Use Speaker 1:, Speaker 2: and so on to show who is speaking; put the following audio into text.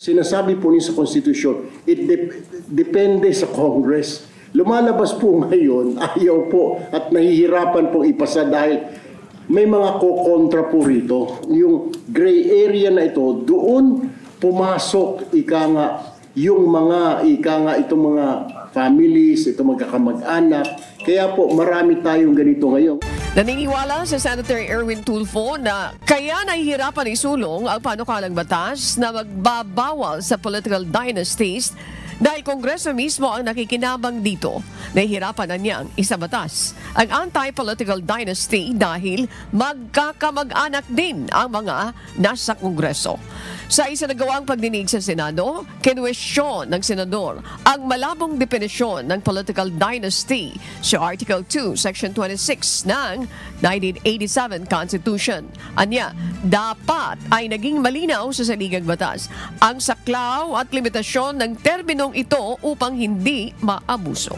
Speaker 1: Sinasabi po niya sa konstitusyon, depende sa Congress. Lumalabas po ngayon, ayaw po at nahihirapan po ipasa dahil may mga kokontra po rito. Yung gray area na ito, doon pumasok yung mga itong mga families, itong magkakamag-anak. Kaya po marami tayong ganito ngayon.
Speaker 2: Naniniwala sa Senator Erwin Tulfo na kaya nahihirapan isulong ang panukalang batas na magbabawal sa political dynasties dahil Kongreso mismo ang nakikinabang dito. Nahihirapan na niyang isabatas ang anti-political dynasty dahil magkakamag-anak din ang mga nasa Kongreso. Sa isinagawang pagdinig sa Senado, kinwestiyon ng Senador ang malabong definisyon ng political dynasty sa Article 2, Section 26 ng 1987 Constitution. Anya, dapat ay naging malinaw sa saligang batas ang saklaw at limitasyon ng terminong ito upang hindi maabuso.